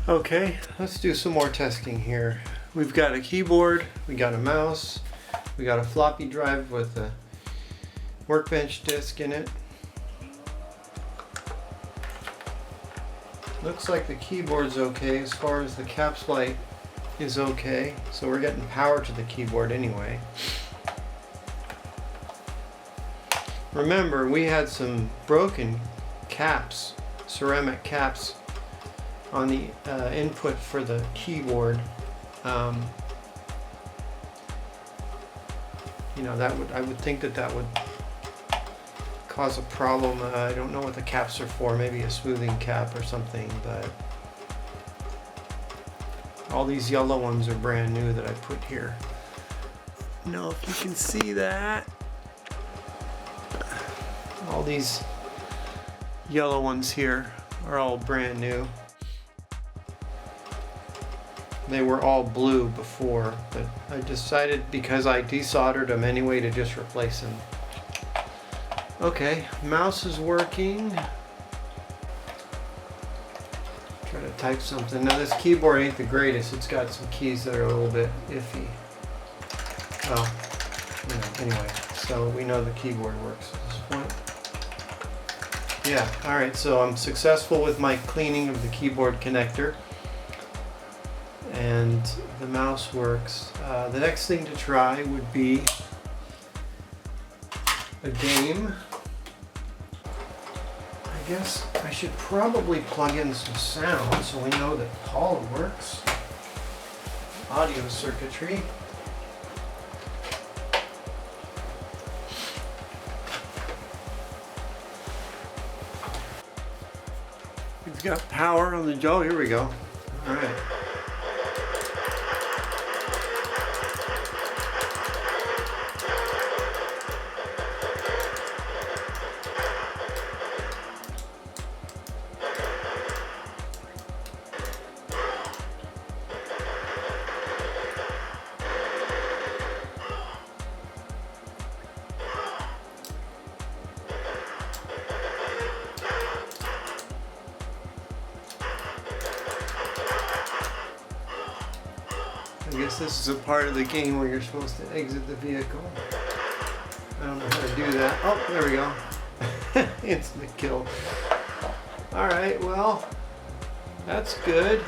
Okay, let's do some more testing here. We've got a keyboard, we got a mouse, we got a floppy drive with a workbench disk in it. Looks like the keyboard's okay as far as the caps light is okay, so we're getting power to the keyboard anyway. Remember, we had some broken caps, ceramic caps on the input for the keyboard. You know, I would think that would cause a problem. I don't know what the caps are for, maybe a smoothing cap or something, but all these yellow ones are brand new that I put here. Know if you can see that. All these yellow ones here are all brand new. They were all blue before, but I decided because I desoldered them anyway to just replace them. Okay, mouse is working. Try to type something. Now this keyboard ain't the greatest. It's got some keys that are a little bit iffy. Well, anyway, so we know the keyboard works at this point. Yeah, alright, so I'm successful with my cleaning of the keyboard connector. And the mouse works. The next thing to try would be a game. I guess I should probably plug in some sound so we know that Paula works. Audio circuitry. We've got power on the jaw. Here we go. All right. I guess this is a part of the game where you're supposed to exit the vehicle. I don't know how to do that. Oh, there we go. Instant kill. Alright, well, that's good.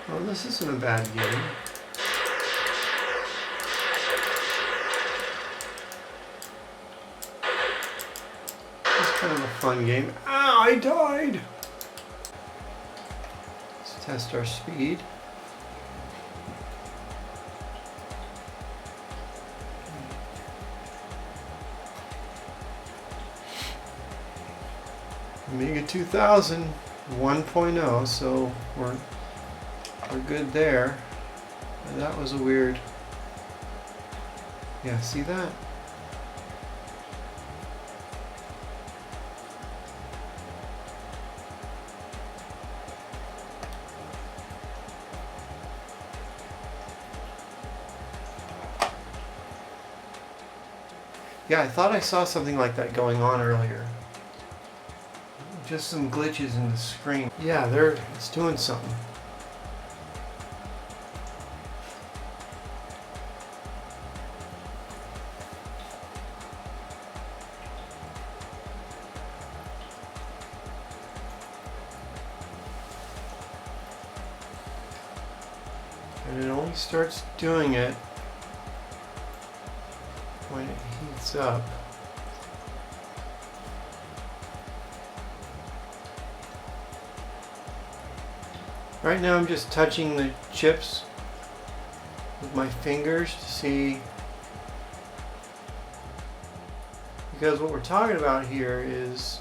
Well, this isn't a bad game. It's kind of a fun game. Ah, I died! Let's test our speed. Amiga 2000 1.0, so we're good there. And that was a weird... Yeah, see that? Yeah, I thought I saw something like that going on earlier. Just some glitches in the screen. Yeah, it's doing something. And it only starts doing it when it heats up. Right now I'm just touching the chips with my fingers to see Because what we're talking about here is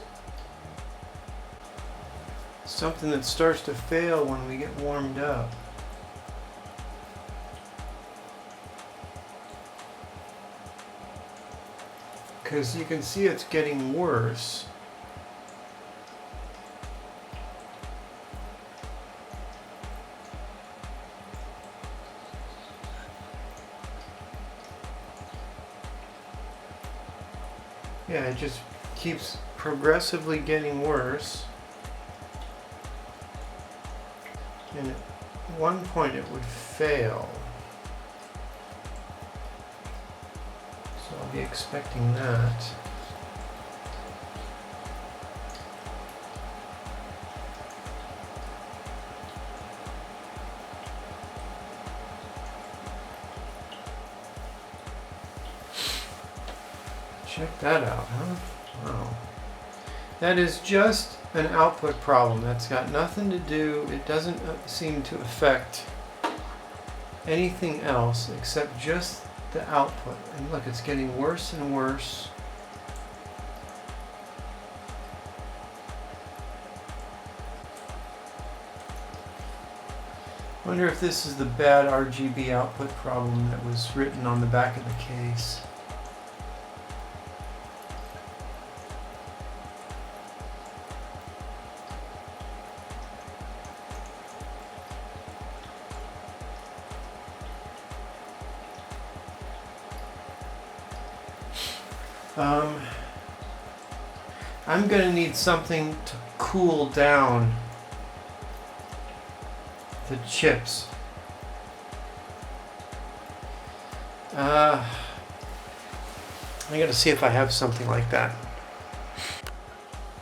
something that starts to fail when we get warmed up. Because you can see it's getting worse. Yeah, it just keeps progressively getting worse. And at one point it would fail. So I'll be expecting that. Check that out, huh? Wow. That is just an output problem. That's got nothing to do, it doesn't seem to affect anything else except just the output. And look, it's getting worse and worse. I wonder if this is the bad RGB output problem that was written on the back of the case. I'm going to need something to cool down the chips. I got to see if I have something like that.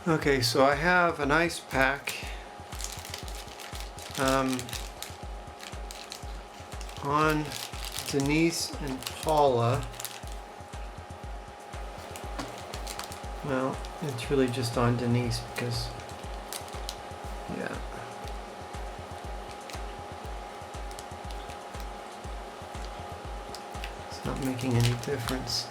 Okay, so I have an ice pack on Denise and Paula. Well, it's really just on Denise because, yeah. It's not making any difference.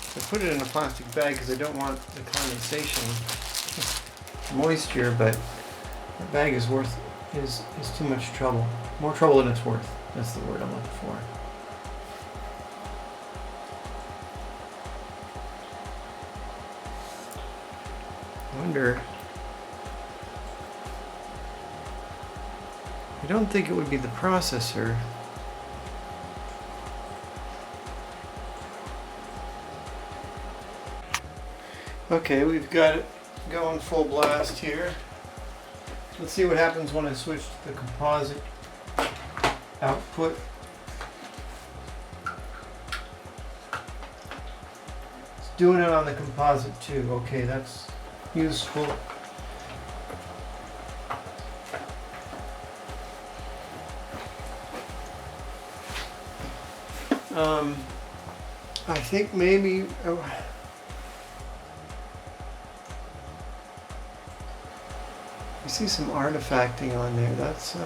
I put it in a plastic bag because I don't want the condensation moisture, but the bag is too much trouble. More trouble than it's worth. That's the word I'm looking for. I wonder. I don't think it would be the processor. Okay, we've got it going full blast here. Let's see what happens when I switch to the composite output. It's doing it on the composite too. Okay, that's useful. I think maybe I see some artifacting on there. That's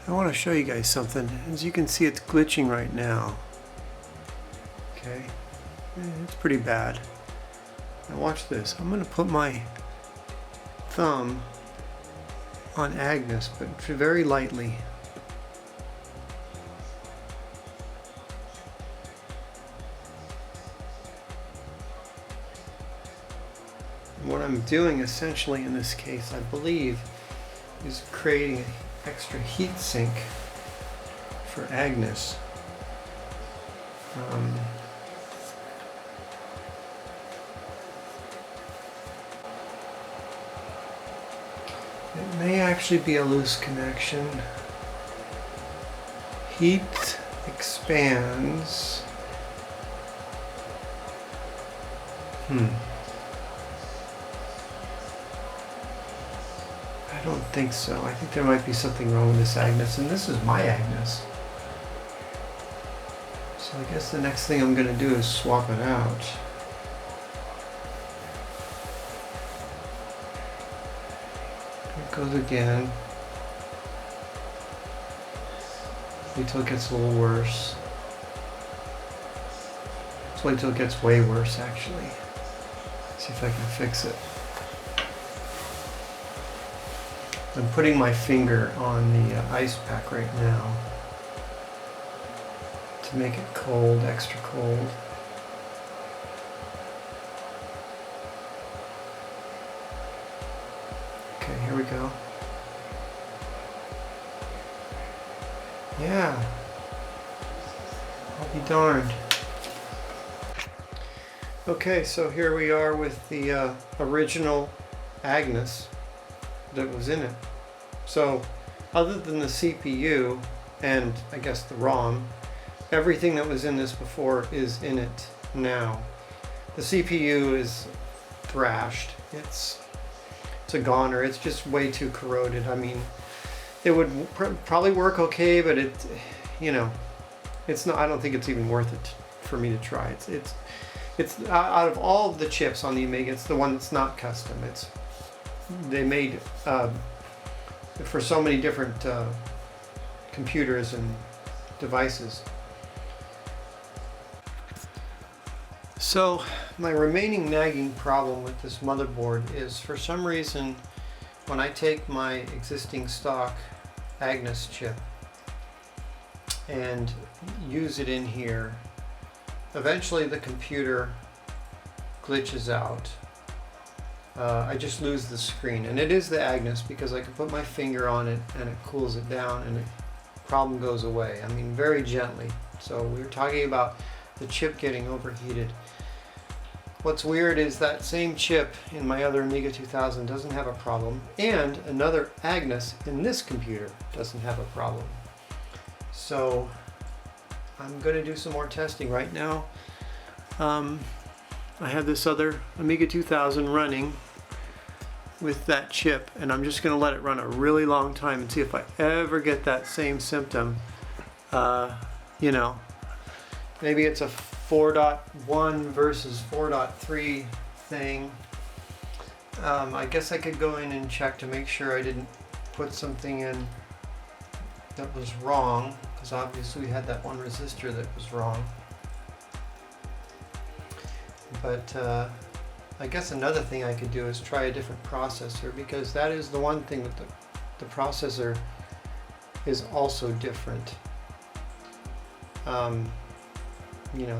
I want to show you guys something. As you can see, it's glitching right now. Okay, it's pretty bad. Now watch this. I'm going to put my thumb on Agnus, but very lightly. And what I'm doing essentially in this case, I believe, is creating an extra heat sink for Agnus. It may actually be a loose connection. Heat expands I don't think so. I think there might be something wrong with this Agnus, and this is my Agnus. So I guess the next thing I'm going to do is swap it out. Here it goes again. Wait till it gets a little worse. Let's wait till it gets way worse, actually. See if I can fix it. I'm putting my finger on the ice pack right now to make it cold, extra cold. Okay, here we go. Yeah, I'll be darned. Okay, so here we are with the original Agnus that was in it. So other than the CPU and I guess the ROM, everything that was in this before is in it now. The CPU is thrashed. It's a goner. It's just way too corroded. I mean, it would probably work okay, but it's not. I don't think it's even worth it for me to try. It's out of all of the chips on the Amiga, it's the one that's not custom. They made for so many different computers and devices. So my remaining nagging problem with this motherboard is, for some reason, when I take my existing stock Agnus chip and use it in here, eventually the computer glitches out. I just lose the screen, and it is the Agnus because I can put my finger on it and it cools it down and the problem goes away. I mean, very gently. So we were talking about the chip getting overheated. What's weird is that same chip in my other Amiga 2000 doesn't have a problem, and another Agnus in this computer doesn't have a problem. So I'm going to do some more testing right now. I have this other Amiga 2000 running with that chip, and I'm just going to let it run a really long time and see if I ever get that same symptom. Maybe it's a 4.1 versus 4.3 thing. I guess I could go in and check to make sure I didn't put something in that was wrong, because obviously we had that one resistor that was wrong. But I guess another thing I could do is try a different processor, because that is the one thing that the processor is also different.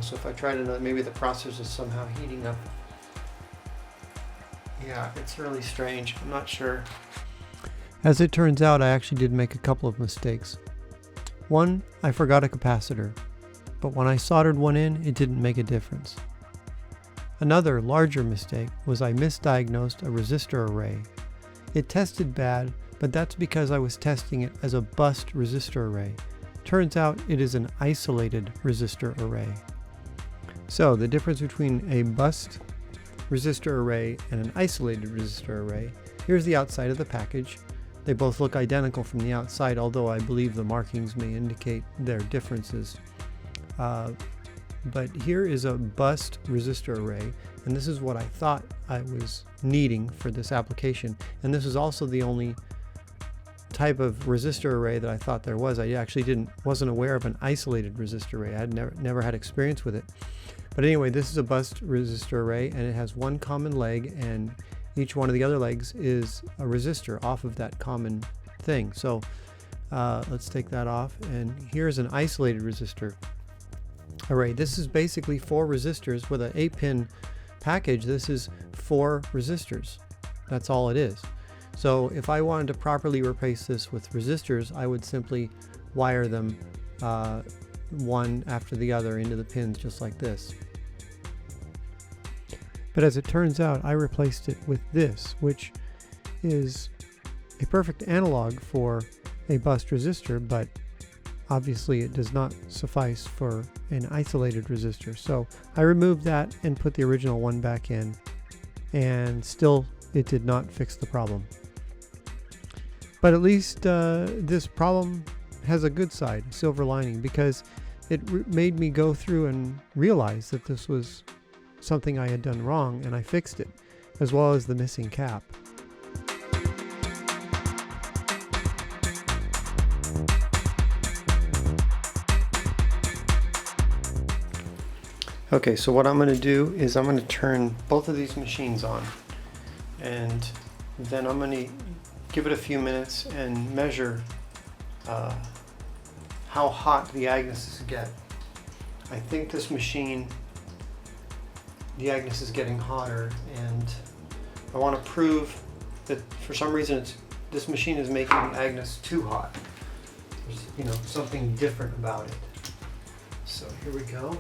So if I tried another, maybe the processor is somehow heating up. Yeah, it's really strange. I'm not sure. As it turns out, I actually did make a couple of mistakes. One, I forgot a capacitor, but when I soldered one in, it didn't make a difference. Another larger mistake was I misdiagnosed a resistor array. It tested bad, but that's because I was testing it as a bust resistor array. Turns out it is an isolated resistor array. So the difference between a bust resistor array and an isolated resistor array, here's the outside of the package. They both look identical from the outside, although I believe the markings may indicate their differences. But here is a bust resistor array, and this is what I thought I was needing for this application. And this is also the only type of resistor array that I thought there was. I actually wasn't aware of an isolated resistor array. I had never had experience with it. But anyway, this is a bust resistor array, and it has one common leg, and each one of the other legs is a resistor off of that common thing. So let's take that off, and here's an isolated resistor array. This is basically 4 resistors with an 8-pin package. This is 4 resistors. That's all it is. So if I wanted to properly replace this with resistors, I would simply wire them one after the other into the pins just like this. But as it turns out, I replaced it with this, which is a perfect analog for a bust resistor, but obviously it does not suffice for an isolated resistor. So I removed that and put the original one back in, and still it did not fix the problem. But at least this problem has a good side, a silver lining, because it made me go through and realize that this was something I had done wrong, and I fixed it, as well as the missing cap. Okay, so what I'm going to do is I'm going to turn both of these machines on, and then I'm going to give it a few minutes and measure how hot the Agnuses get. I think this machine, the Agnus is getting hotter, and I want to prove that for some reason this machine is making the Agnus too hot. There's something different about it. So here we go.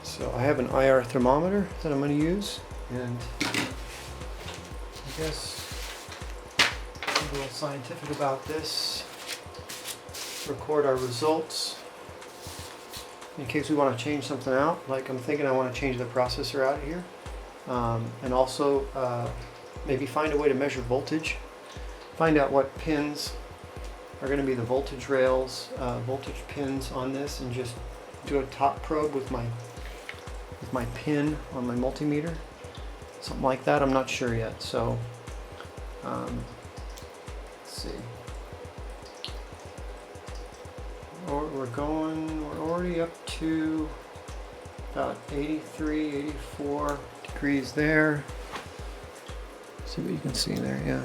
So I have an IR thermometer that I'm going to use, and I guess I'm a little scientific about this. Record our results in case we want to change something out. Like I'm thinking I want to change the processor out of here, and also maybe find a way to measure voltage. Find out what pins are going to be the voltage rails, voltage pins on this, and just do a top probe with my pin on my multimeter, something like that. I'm not sure yet. So let's see. We're already up to about 83, 84 degrees there. See what you can see there. Yeah.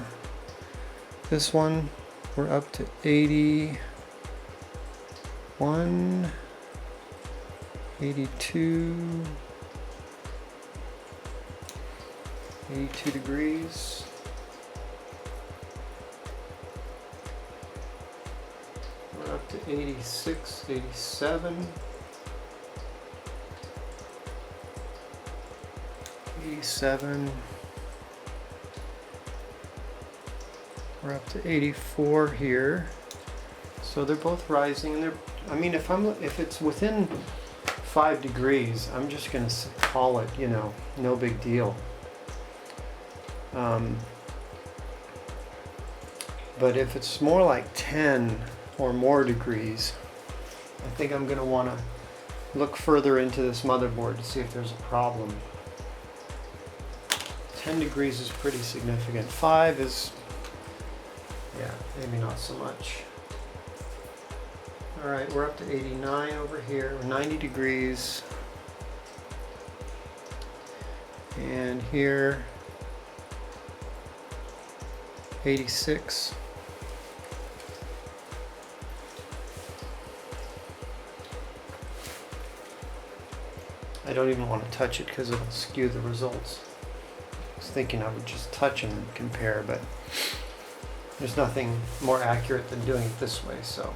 This one we're up to 81, 82. 82 degrees. We're up to 86, 87. 87. We're up to 84 here. So they're both rising. If it's within 5 degrees, I'm just gonna call it, no big deal. But if it's more like 10 or more degrees, I think I'm going to want to look further into this motherboard to see if there's a problem. 10 degrees is pretty significant. 5 is, yeah, maybe not so much. Alright, we're up to 89 over here, 90 degrees. And here, 86. I don't even want to touch it because it'll skew the results. I was thinking I would just touch them and compare, but there's nothing more accurate than doing it this way, so.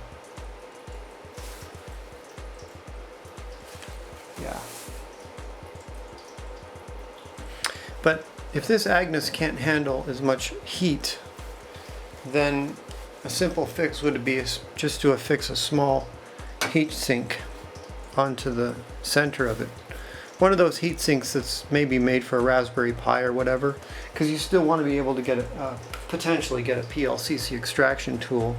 Yeah. But if this Agnus can't handle as much heat, then a simple fix would be just to affix a small heat sink onto the center of it. One of those heat sinks that's maybe made for a Raspberry Pi or whatever, because you still want to be able to get potentially get a PLCC extraction tool.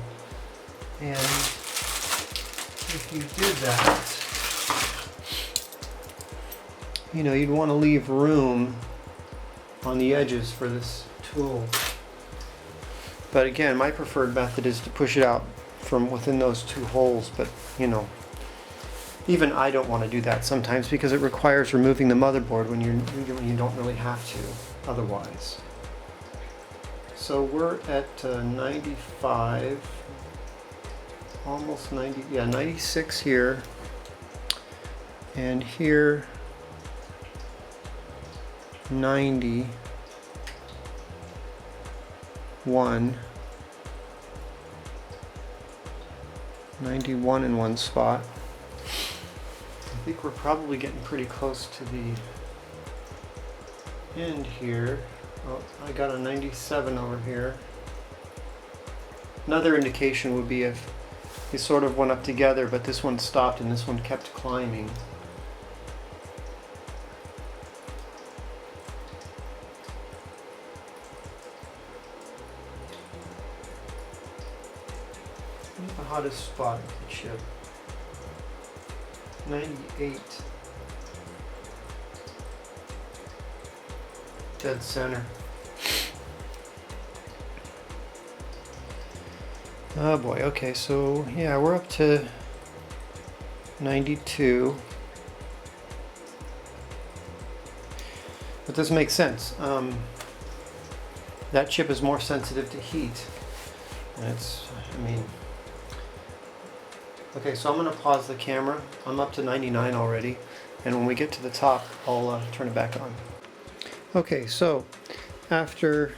And if you did that, you'd want to leave room on the edges for this tool. But again, my preferred method is to push it out from within those two holes, but even I don't want to do that sometimes because it requires removing the motherboard when you don't really have to otherwise. So we're at 95, almost 90, yeah, 96 here, and here 91, 91 in one spot. I think we're probably getting pretty close to the end here. Oh, I got a 97 over here. Another indication would be if they sort of went up together, but this one stopped and this one kept climbing. What's the hottest spot of the chip? 98. Dead center. Oh boy, okay, so yeah, we're up to 92. But this makes sense. That chip is more sensitive to heat. And it's, I mean, okay, so I'm going to pause the camera. I'm up to 99 already. And when we get to the top, I'll turn it back on. Okay, so after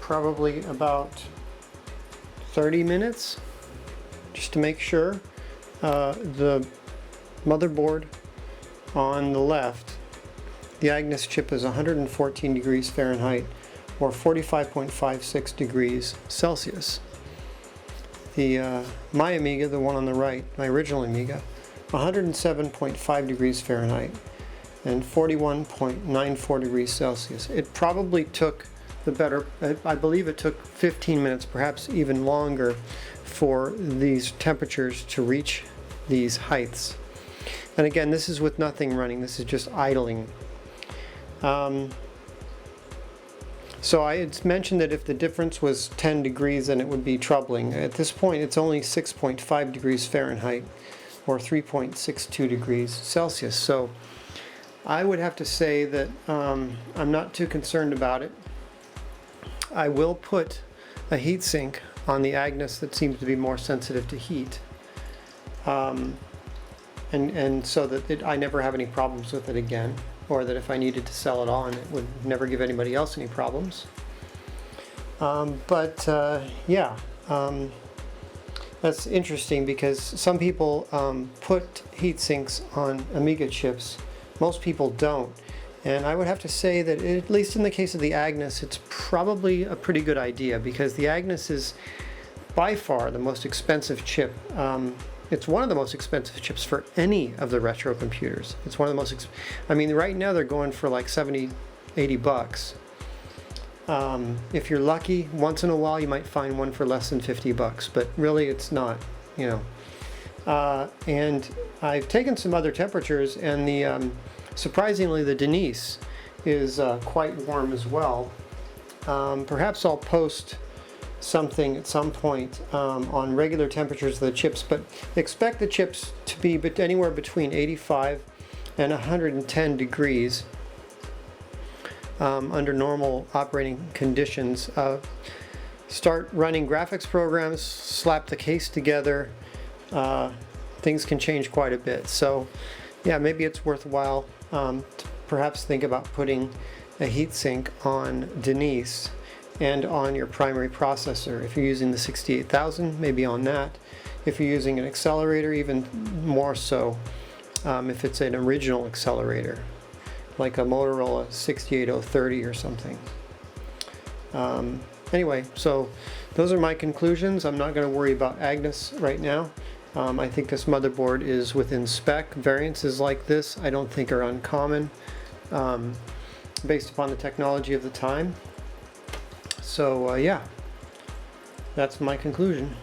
probably about 30 minutes, just to make sure, the motherboard on the left, the Agnus chip is 114 degrees Fahrenheit or 45.56 degrees Celsius. My Amiga, the one on the right, my original Amiga, 107.5 degrees Fahrenheit and 41.94 degrees Celsius. It probably took I believe it took 15 minutes, perhaps even longer, for these temperatures to reach these heights. And again, this is with nothing running, this is just idling. So I had mentioned that if the difference was 10 degrees, then it would be troubling. At this point, it's only 6.5 degrees Fahrenheit or 3.62 degrees Celsius. So I would have to say that I'm not too concerned about it. I will put a heatsink on the Agnus that seems to be more sensitive to heat, and so that I never have any problems with it again, or that if I needed to sell it on, it would never give anybody else any problems. Yeah, that's interesting because some people put heat sinks on Amiga chips. Most people don't. And I would have to say that, at least in the case of the Agnus, it's probably a pretty good idea because the Agnus is by far the most expensive chip. It's one of the most expensive chips for any of the retro computers. It's one of the most, I mean, right now they're going for like 70, 80 bucks. If you're lucky, once in a while you might find one for less than 50 bucks, but really it's not, you know. And I've taken some other temperatures, and surprisingly, the Denise is quite warm as well. Perhaps I'll post something at some point on regular temperatures of the chips, but expect the chips to be anywhere between 85 and 110 degrees under normal operating conditions. Start running graphics programs, slap the case together, things can change quite a bit. So yeah, maybe it's worthwhile to perhaps think about putting a heatsink on Denise and on your primary processor. If you're using the 68000, maybe on that. If you're using an accelerator, even more so if it's an original accelerator, like a Motorola 68030 or something. Anyway, so those are my conclusions. I'm not going to worry about Agnus right now. I think this motherboard is within spec. Variances like this I don't think are uncommon based upon the technology of the time. So yeah, that's my conclusion.